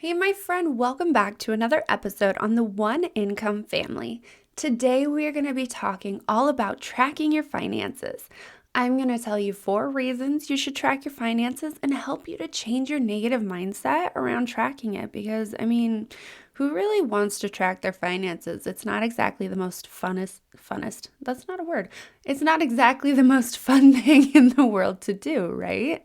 Hey, my friend, welcome back to another episode on the One Income Family. Today, we are going to be talking all about tracking your finances. I'm going to tell you 4 reasons you should track your finances and help you to change your negative mindset around tracking it because, who really wants to track their finances? It's not exactly the most funnest, that's not a word. It's not exactly the most fun thing in the world to do, right?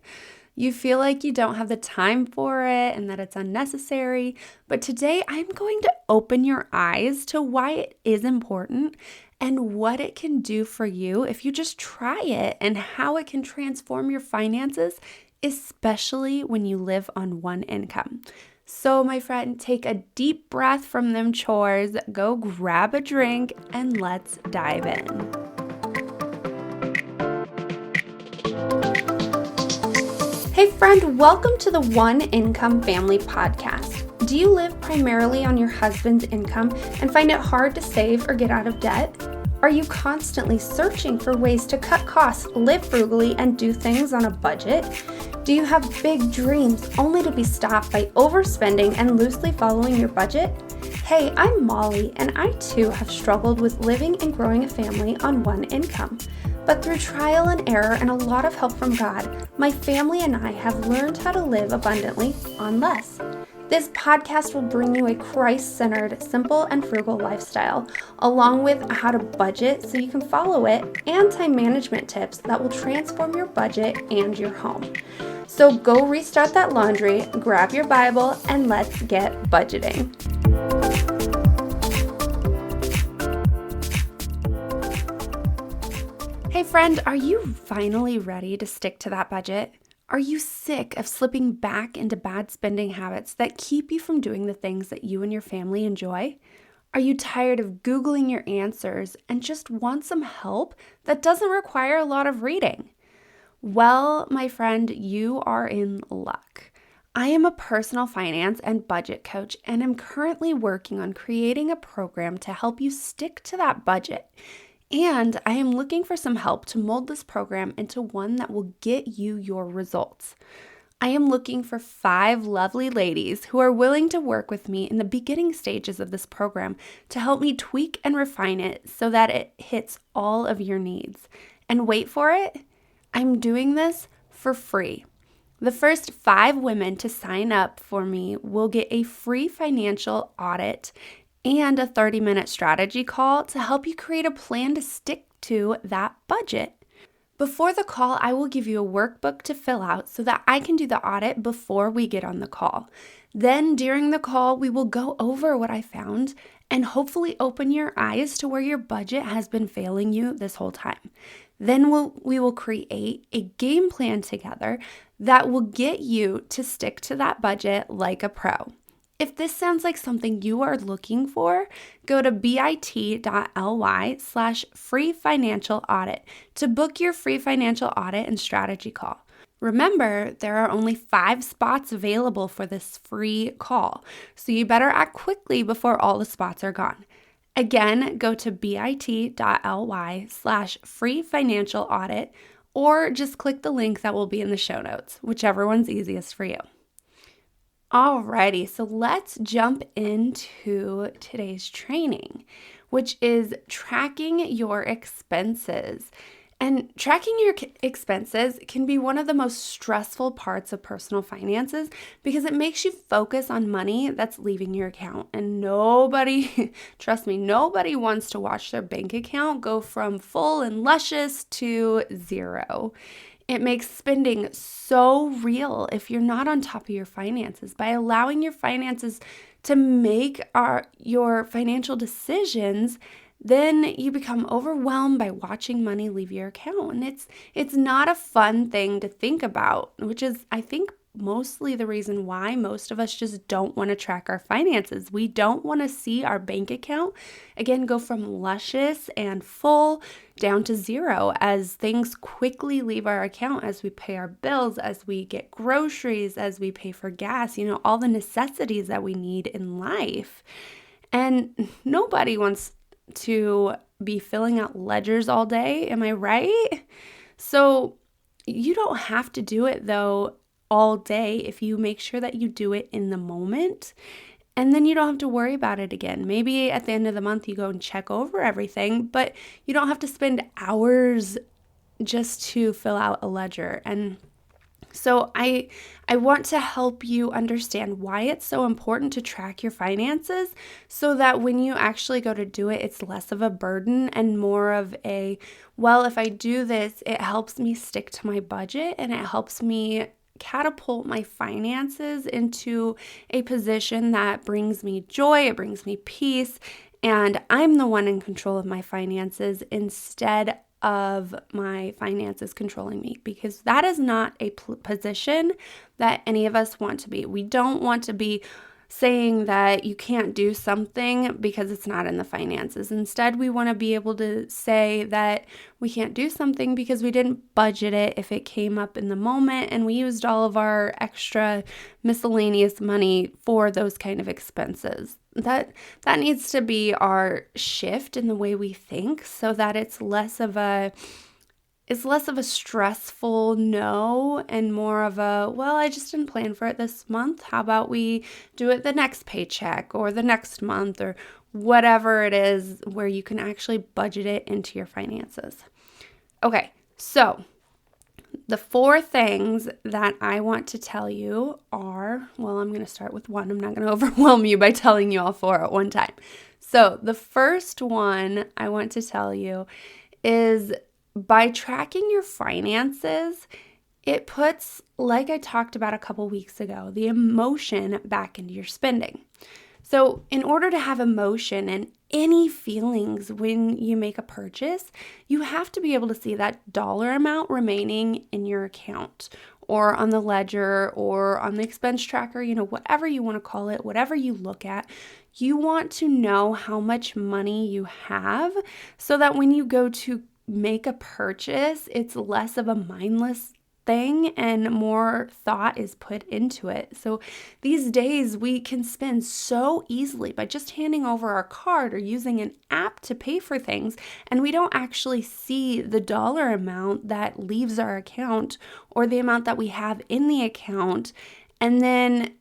You feel like you don't have the time for it and that it's unnecessary. But today I'm going to open your eyes to why it is important and what it can do for you if you just try it and how it can transform your finances, especially when you live on one income. So, my friend, take a deep breath from them chores, go grab a drink, and let's dive in. Hey friend, welcome to the One Income Family Podcast. Do you live primarily on your husband's income and find it hard to save or get out of debt? Are you constantly searching for ways to cut costs, live frugally, and do things on a budget? Do you have big dreams only to be stopped by overspending and loosely following your budget? Hey, I'm Molly, and I too have struggled with living and growing a family on one income. But through trial and error and a lot of help from God, my family and I have learned how to live abundantly on less. This podcast will bring you a Christ-centered, simple and frugal lifestyle, along with how to budget so you can follow it and time management tips that will transform your budget and your home. So go restart that laundry, grab your Bible, and let's get budgeting. Hey friend, are you finally ready to stick to that budget? Are you sick of slipping back into bad spending habits that keep you from doing the things that you and your family enjoy? Are you tired of Googling your answers and just want some help that doesn't require a lot of reading? Well, my friend, you are in luck. I am a personal finance and budget coach and am currently working on creating a program to help you stick to that budget. And I am looking for some help to mold this program into one that will get you your results. I am looking for 5 lovely ladies who are willing to work with me in the beginning stages of this program to help me tweak and refine it so that it hits all of your needs. And wait for it, I'm doing this for free. The first 5 women to sign up for me will get a free financial audit and a 30-minute strategy call to help you create a plan to stick to that budget. Before the call, I will give you a workbook to fill out so that I can do the audit before we get on the call. Then during the call, we will go over what I found and hopefully open your eyes to where your budget has been failing you this whole time. Then we will create a game plan together that will get you to stick to that budget like a pro. If this sounds like something you are looking for, go to bit.ly/free financial audit to book your free financial audit and strategy call. Remember, there are only 5 spots available for this free call, so you better act quickly before all the spots are gone. Again, go to bit.ly/free financial audit or just click the link that will be in the show notes, whichever one's easiest for you. Alrighty, so let's jump into today's training, which is tracking your expenses. And tracking your expenses can be one of the most stressful parts of personal finances because it makes you focus on money that's leaving your account. And nobody, trust me, nobody wants to watch their bank account go from full and luscious to 0. It makes spending so real if you're not on top of your finances. By allowing your finances to make your financial decisions, then you become overwhelmed by watching money leave your account. And it's not a fun thing to think about, which is, I think, mostly the reason why most of us just don't want to track our finances. We don't want to see our bank account, again, go from luscious and full down to 0 as things quickly leave our account as we pay our bills, as we get groceries, as we pay for gas, all the necessities that we need in life. And nobody wants to be filling out ledgers all day, am I right? So you don't have to do it though all day if you make sure that you do it in the moment. And then you don't have to worry about it again. Maybe at the end of the month you go and check over everything, but you don't have to spend hours just to fill out a ledger. And so I want to help you understand why it's so important to track your finances so that when you actually go to do it, it's less of a burden and more of a, well, if I do this, it helps me stick to my budget and it helps me catapult my finances into a position that brings me joy, it brings me peace, and I'm the one in control of my finances instead of my finances controlling me, because that is not a position that any of us want to be. We don't want to be saying that you can't do something because it's not in the finances. Instead, we want to be able to say that we can't do something because we didn't budget it if it came up in the moment and we used all of our extra miscellaneous money for those kind of expenses. That needs to be our shift in the way we think so that it's less of a stressful no and more of a, well, I just didn't plan for it this month. How about we do it the next paycheck or the next month or whatever it is where you can actually budget it into your finances. Okay, so the 4 things that I want to tell you are, well, I'm going to start with one. I'm not going to overwhelm you by telling you all 4 at one time. So the first one I want to tell you is by tracking your finances, it puts, like I talked about a couple weeks ago, the emotion back into your spending. So in order to have emotion and any feelings when you make a purchase, you have to be able to see that dollar amount remaining in your account or on the ledger or on the expense tracker, whatever you want to call it, whatever you look at. You want to know how much money you have so that when you go to make a purchase, it's less of a mindless thing and more thought is put into it. So these days we can spend so easily by just handing over our card or using an app to pay for things, and we don't actually see the dollar amount that leaves our account or the amount that we have in the account. And then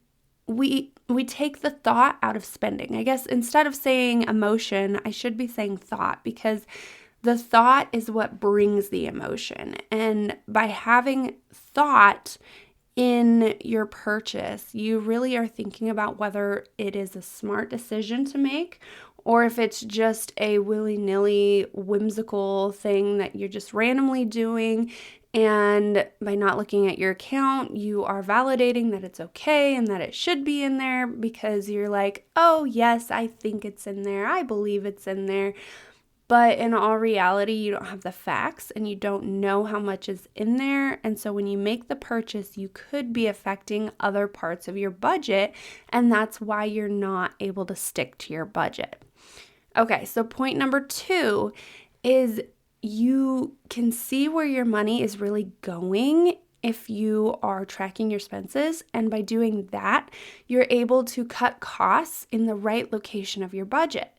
we take the thought out of spending. I guess instead of saying emotion, I should be saying thought, because the thought is what brings the emotion. And by having thought in your purchase, you really are thinking about whether it is a smart decision to make or if it's just a willy-nilly whimsical thing that you're just randomly doing. And by not looking at your account, you are validating that it's okay and that it should be in there because you're like, oh yes, I think it's in there. I believe it's in there. But in all reality, you don't have the facts and you don't know how much is in there. And so when you make the purchase, you could be affecting other parts of your budget. And that's why you're not able to stick to your budget. Okay, so point number 2 is you can see where your money is really going if you are tracking your expenses. And by doing that, you're able to cut costs in the right location of your budget.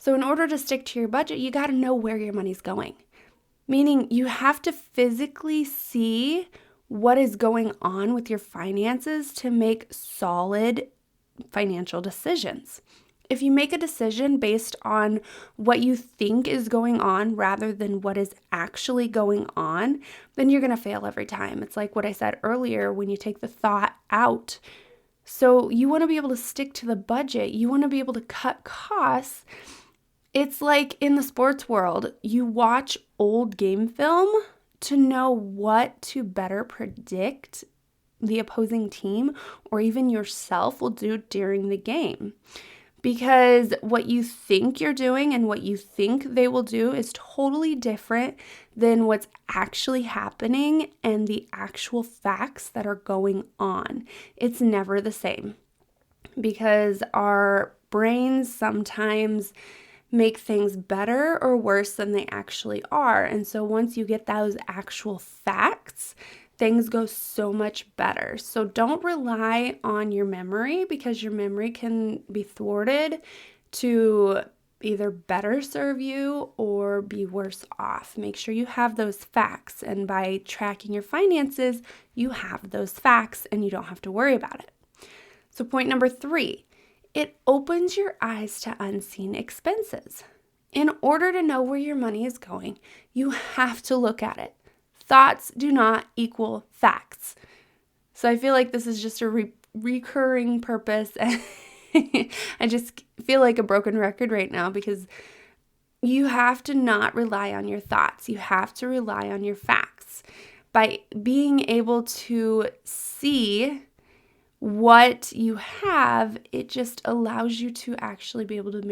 So in order to stick to your budget, you got to know where your money's going. Meaning you have to physically see what is going on with your finances to make solid financial decisions. If you make a decision based on what you think is going on rather than what is actually going on, then you're going to fail every time. It's like what I said earlier when you take the thought out. So you want to be able to stick to the budget. You want to be able to cut costs. It's like in the sports world, you watch old game film to know what to better predict the opposing team or even yourself will do during the game. Because what you think you're doing and what you think they will do is totally different than what's actually happening and the actual facts that are going on. It's never the same because our brains sometimes make things better or worse than they actually are. And so once you get those actual facts, things go so much better. So don't rely on your memory because your memory can be thwarted to either better serve you or be worse off. Make sure you have those facts. And by tracking your finances, you have those facts and you don't have to worry about it. So point number 3, it opens your eyes to unseen expenses. In order to know where your money is going, you have to look at it. Thoughts do not equal facts. So I feel like this is just a recurring purpose. I just feel like a broken record right now because you have to not rely on your thoughts. You have to rely on your facts. By being able to see what you have, it just allows you to actually be able to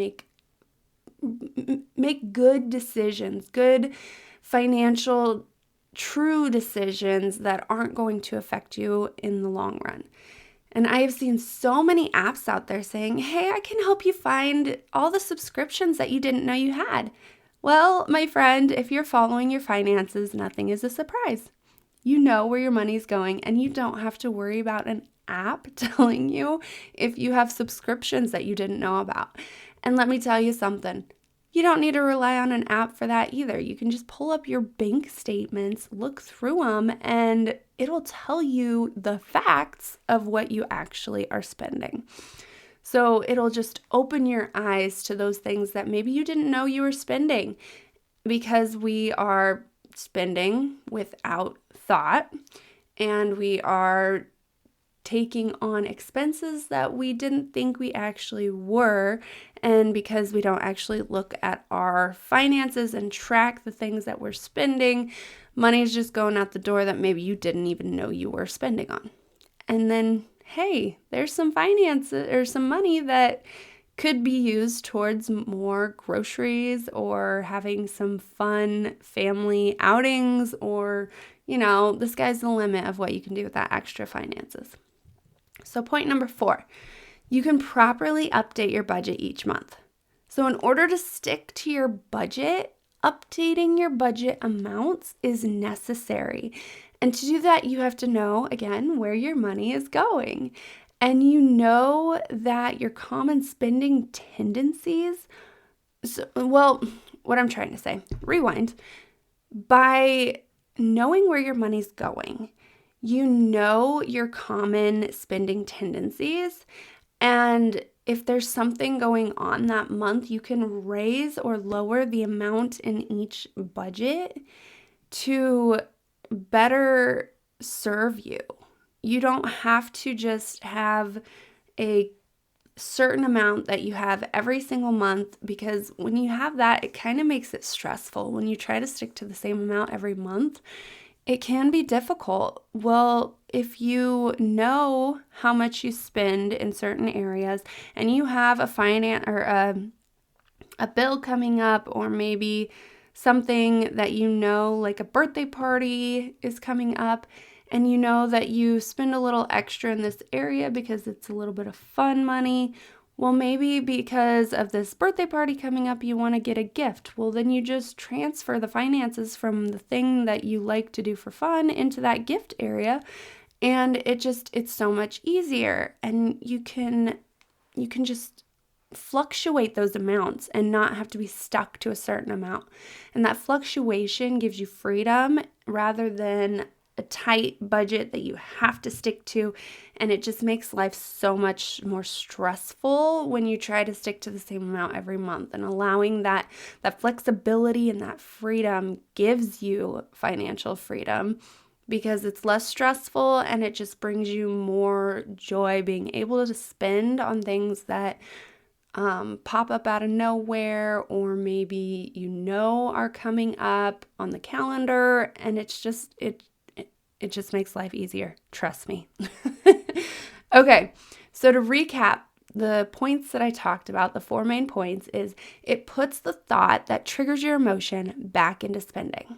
make good decisions, good financial, true decisions that aren't going to affect you in the long run. And I have seen so many apps out there saying, hey, I can help you find all the subscriptions that you didn't know you had. Well, my friend, if you're following your finances, nothing is a surprise. You know where your money's going, and you don't have to worry about an app telling you if you have subscriptions that you didn't know about. And let me tell you something. You don't need to rely on an app for that either. You can just pull up your bank statements, look through them, and it'll tell you the facts of what you actually are spending. So it'll just open your eyes to those things that maybe you didn't know you were spending, because we are spending without thought, and we are taking on expenses that we didn't think we actually were. And because we don't actually look at our finances and track the things that we're spending, money is just going out the door that maybe you didn't even know you were spending on. And then, hey, there's some finances or some money that could be used towards more groceries or having some fun family outings, or, the sky's the limit of what you can do with that extra finances. So point number 4, you can properly update your budget each month. So in order to stick to your budget, updating your budget amounts is necessary. And to do that, you have to know, again, where your money is going. And you know that your common spending tendencies, what I'm trying to say, rewind. By knowing where your money's going, you know your common spending tendencies, and if there's something going on that month, you can raise or lower the amount in each budget to better serve you. You don't have to just have a certain amount that you have every single month, because when you have that, it kind of makes it stressful. When you try to stick to the same amount every month, it can be difficult. Well, if you know how much you spend in certain areas and you have a bill coming up, or maybe something that like a birthday party is coming up, and you know that you spend a little extra in this area because it's a little bit of fun money. Well, maybe because of this birthday party coming up, you want to get a gift. Well, then you just transfer the finances from the thing that you like to do for fun into that gift area. And it's so much easier. And you can just fluctuate those amounts and not have to be stuck to a certain amount. And that fluctuation gives you freedom rather than a tight budget that you have to stick to, and it just makes life so much more stressful when you try to stick to the same amount every month. And allowing that flexibility and that freedom gives you financial freedom, because it's less stressful and it just brings you more joy being able to spend on things that pop up out of nowhere, or maybe are coming up on the calendar, and it just makes life easier. Trust me. Okay, so to recap, the points that I talked about, the 4 main points, is it puts the thought that triggers your emotion back into spending.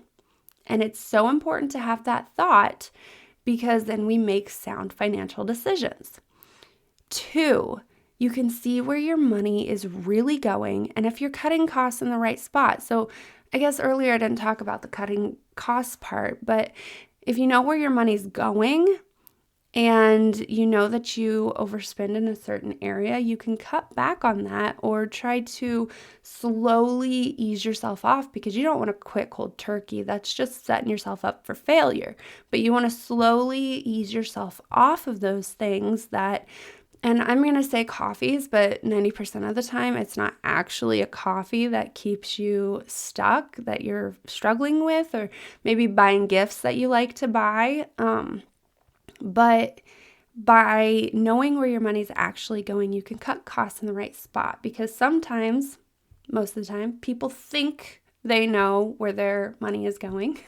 And it's so important to have that thought, because then we make sound financial decisions. 2, you can see where your money is really going and if you're cutting costs in the right spot. So I guess earlier I didn't talk about the cutting costs part, but if you know where your money's going and you know that you overspend in a certain area, you can cut back on that or try to slowly ease yourself off, because you don't want to quit cold turkey. That's just setting yourself up for failure. But you want to slowly ease yourself off of those things that, and I'm going to say coffees, but 90% of the time it's not actually a coffee that keeps you stuck, that you're struggling with, or maybe buying gifts that you like to buy. But by knowing where your money's actually going, you can cut costs in the right spot, because sometimes, most of the time, people think they know where their money is going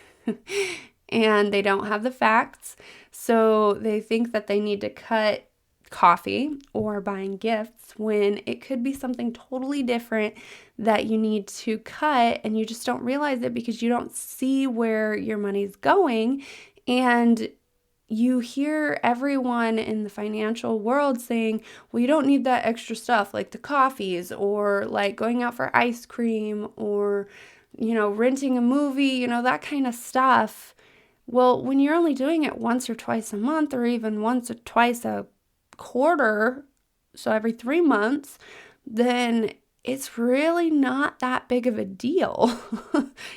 and they don't have the facts. So they think that they need to cut coffee or buying gifts when it could be something totally different that you need to cut, and you just don't realize it because you don't see where your money's going. And you hear everyone in the financial world saying, well, you don't need that extra stuff like the coffees, or like going out for ice cream, or, renting a movie, that kind of stuff. Well, when you're only doing it once or twice a month, or even once or twice a quarter, so every 3 months, then it's really not that big of a deal.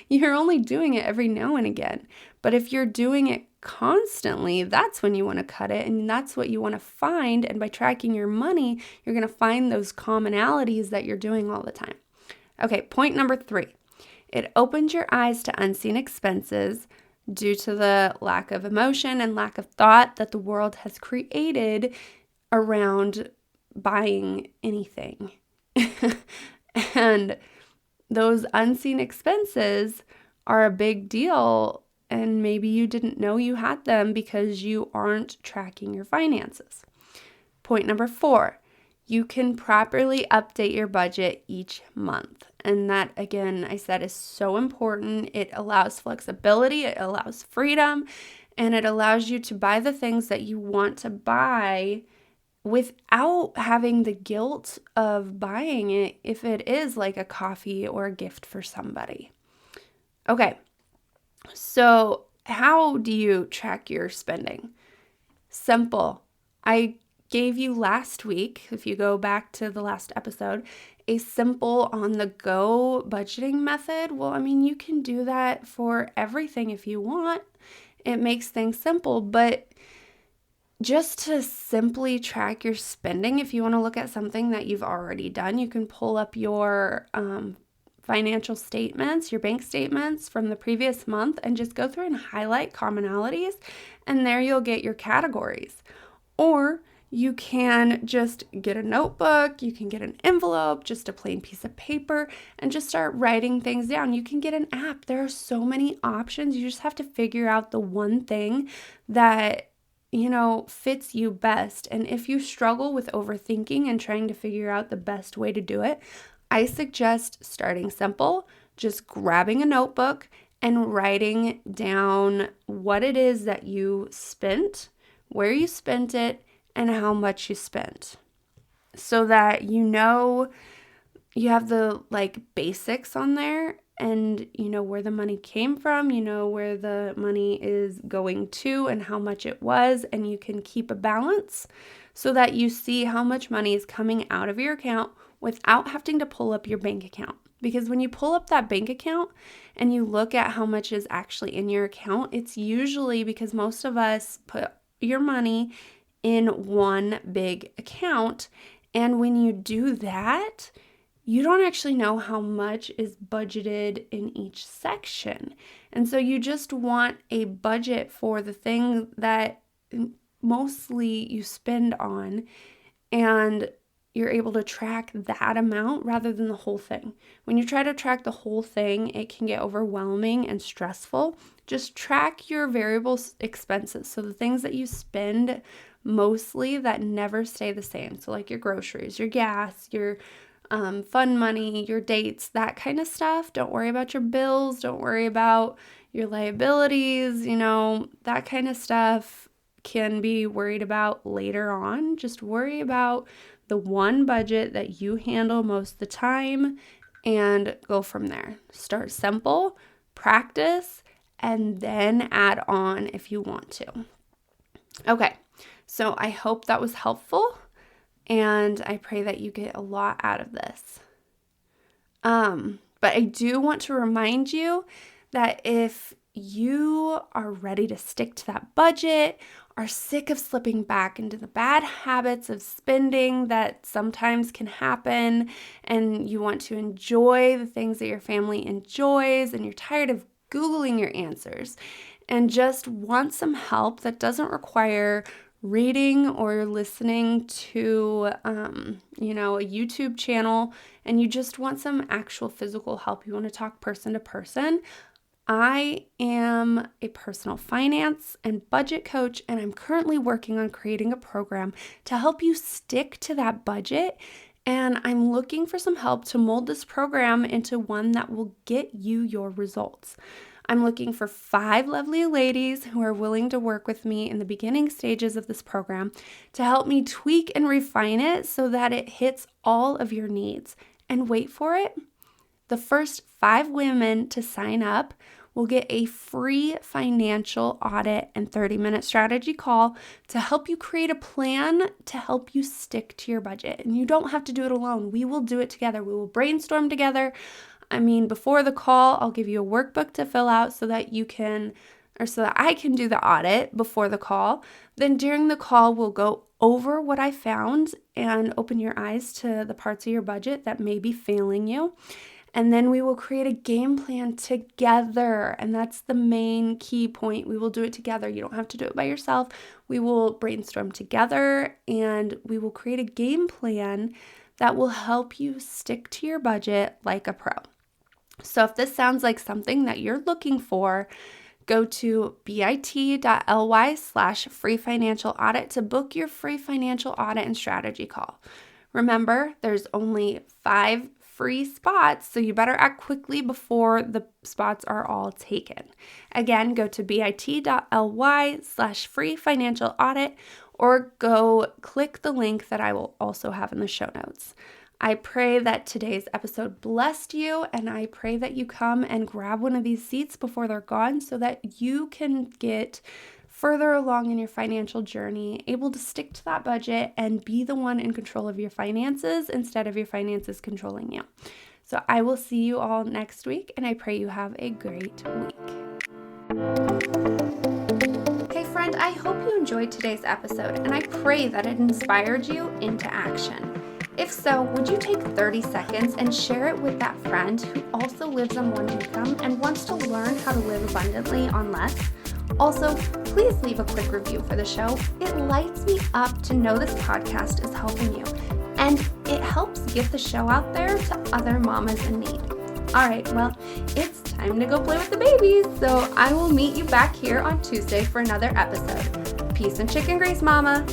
You're only doing it every now and again. But if you're doing it constantly, that's when you want to cut it, and that's what you want to find. And by tracking your money, you're going to find those commonalities that you're doing all the time. Okay, point number 3. It opens your eyes to unseen expenses due to the lack of emotion and lack of thought that the world has created around buying anything. And those unseen expenses are a big deal, and maybe you didn't know you had them because you aren't tracking your finances. Point number 4, you can properly update your budget each month. And that, again, I said, is so important. It allows flexibility, it allows freedom, and it allows you to buy the things that you want to buy without having the guilt of buying it if it is like a coffee or a gift for somebody. Okay, so how do you track your spending? Simple. I gave you last week, if you go back to the last episode, a simple on-the-go budgeting method. Well, you can do that for everything if you want. It makes things simple, but just to simply track your spending, if you want to look at something that you've already done, you can pull up your financial statements, your bank statements from the previous month, and just go through and highlight commonalities, and there you'll get your categories. Or you can just get a notebook, you can get an envelope, just a plain piece of paper, and just start writing things down. You can get an app. There are so many options. You just have to figure out the one thing that fits you best. And if you struggle with overthinking and trying to figure out the best way to do it, I suggest starting simple, just grabbing a notebook and writing down what it is that you spent, where you spent it, and how much you spent, so that you have the basics on there, and where the money came from, where the money is going to and how much it was, and you can keep a balance so that you see how much money is coming out of your account without having to pull up your bank account. Because when you pull up that bank account and you look at how much is actually in your account, it's usually because most of us put your money in one big account, and when you do that, you don't actually know how much is budgeted in each section. And so you just want a budget for the thing that mostly you spend on, and you're able to track that amount rather than the whole thing. When you try to track the whole thing, it can get overwhelming and stressful. Just track your variable expenses. So the things that you spend mostly that never stay the same. So like your groceries, your gas, your fun money, your dates, that kind of stuff. Don't worry about your bills. Don't worry about your liabilities. That kind of stuff can be worried about later on. Just worry about the one budget that you handle most of the time and go from there. Start simple, practice, and then add on if you want to. Okay, So I hope that was helpful, and I pray that you get a lot out of this. But I do want to remind you that if you are ready to stick to that budget, are sick of slipping back into the bad habits of spending that sometimes can happen, and you want to enjoy the things that your family enjoys, and you're tired of Googling your answers, and just want some help that doesn't require reading or listening to, a YouTube channel, and you just want some actual physical help, you want to talk person to person, I am a personal finance and budget coach, and I'm currently working on creating a program to help you stick to that budget. And I'm looking for some help to mold this program into one that will get you your results. I'm looking for 5 lovely ladies who are willing to work with me in the beginning stages of this program to help me tweak and refine it so that it hits all of your needs. And wait for it, the first 5 women to sign up will get a free financial audit and 30-minute strategy call to help you create a plan to help you stick to your budget. And you don't have to do it alone. We will do it together. We will brainstorm together. Before the call, I'll give you a workbook to fill out so that I can do the audit before the call. Then during the call, we'll go over what I found and open your eyes to the parts of your budget that may be failing you. And then we will create a game plan together. And that's the main key point. We will do it together. You don't have to do it by yourself. We will brainstorm together, and we will create a game plan that will help you stick to your budget like a pro. So if this sounds like something that you're looking for, go to bit.ly/free financial audit to book your free financial audit and strategy call. Remember, there's only 5 free spots, so you better act quickly before the spots are all taken. Again, go to bit.ly/free financial audit, or go click the link that I will also have in the show notes. I pray that today's episode blessed you, and I pray that you come and grab one of these seats before they're gone so that you can get further along in your financial journey, able to stick to that budget and be the one in control of your finances instead of your finances controlling you. So I will see you all next week, and I pray you have a great week. Hey friend, I hope you enjoyed today's episode, and I pray that it inspired you into action. If so, would you take 30 seconds and share it with that friend who also lives on one income and wants to learn how to live abundantly on less? Also, please leave a quick review for the show. It lights me up to know this podcast is helping you, and it helps get the show out there to other mamas in need. All right, well, it's time to go play with the babies, so I will meet you back here on Tuesday for another episode. Peace and chicken grease, mama.